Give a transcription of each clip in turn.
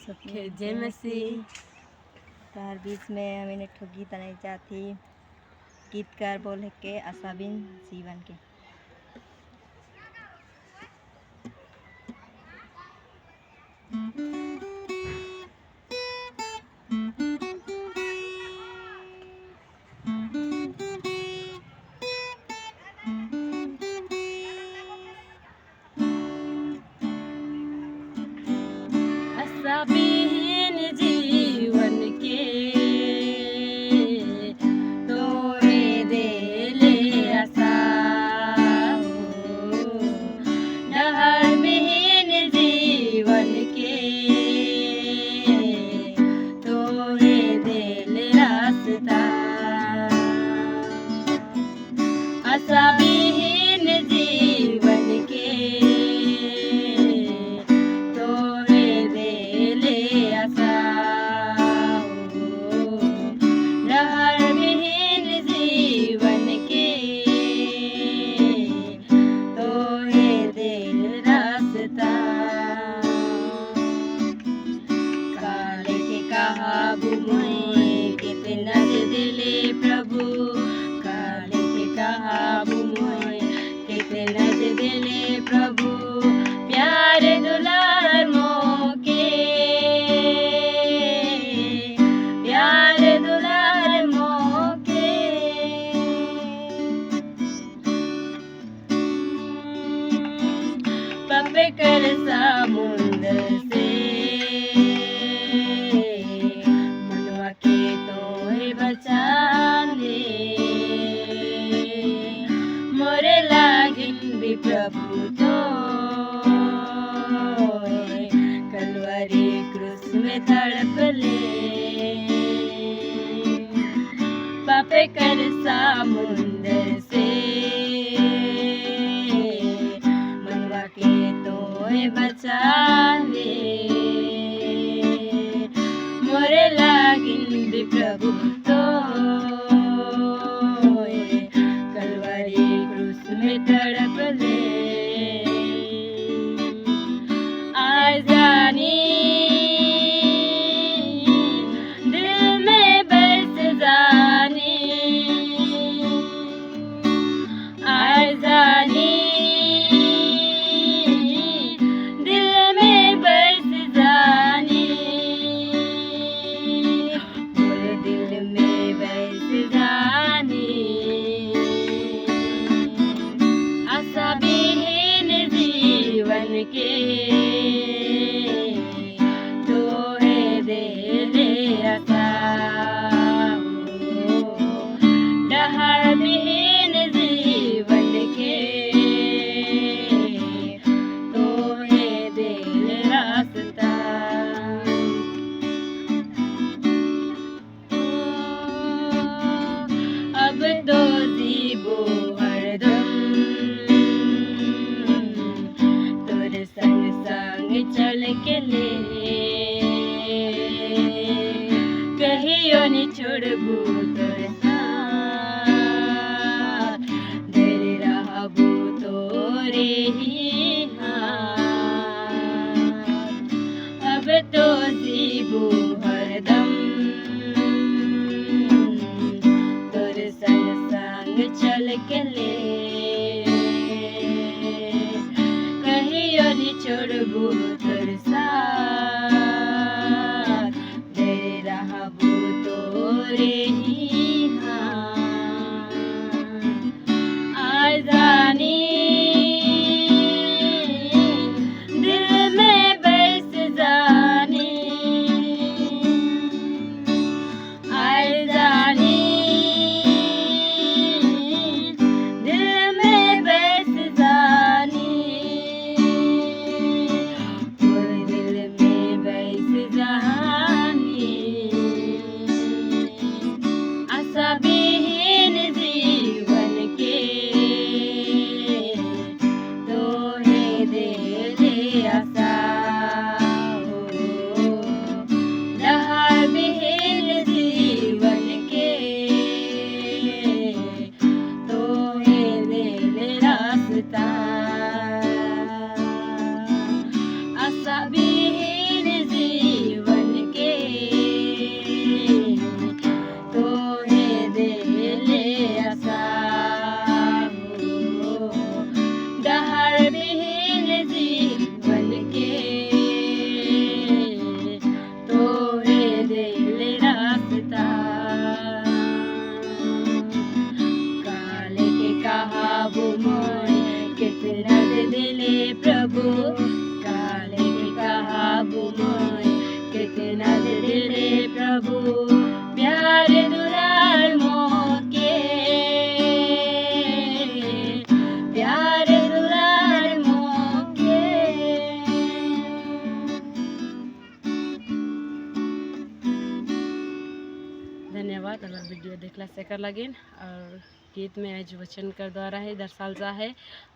सबके जय मसीह। तार बीच में हमें एक ठो गीत नहीं चाहती। गीतकार बोले के आशाबिन जीवन के आशाबिन जीवन के तोरे देले आशा डहर बिहीन जीवन के तोरे देले रास्ता। आशाबिहीन जीवन के तोरे देले आशा डहर बिहीन जीवन के तोरे देले रास्ता। काले के काबू में कितना दिले प्रभु, काले के काबू में कितना दिले प्रभु, प्यार दुलार मोके प्यार दुलार मोके पपे कर समुंदर से मनवा के तोहे बचा ले। मोरे लागिन भी प्रभु तो कलवरी क्रूस में तड़प ले। पापे कर समुंदर से मनवा के तोहे बचा ले। मोरे लागिन भी प्रभु तो कलवरी क्रूस में तड़प ले। आज जानी दिल में बस जानी, आज जानी दिल में बस जानी, पूरे दिल में बस जानी। आशाबिहीन जीवन के तोहे देले आशा डहर बिहीन जीवन के तोहे देले रास्ता। अब तो जीवो हरदम तोरे संग संग चल के ले। कहियो नि छोड़बू तोरे साथ, तेरे रहबू तोरे ही हाथ। अब तो जीवू हरदम तोरे संग संग चल के ले। कहियो नि छोड़बू तोरे साथ, तेरे रहबू तोरे ही हाथ। आज जानी दिल में बस जानी, आज जानी धन्यवाद हमारे वीडियो देखला से कर लगिन। और गीत में आज वचन कर द्वारा है दर्शाल जा है।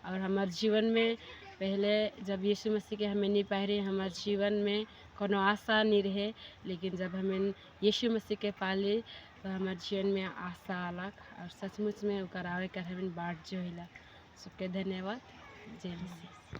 और हमारे जीवन में पहले जब यीशु मसीह के हमें नहीं पाए रहे, हमारे जीवन में कोनो आशा नहीं रहे, लेकिन जब हमें यीशु मसीह के पाले तो हमारे जीवन में आशा अलग और सचमुच में उकर आवे कर हमें बाट जो हिला। सबके धन्यवाद। जय मसीह।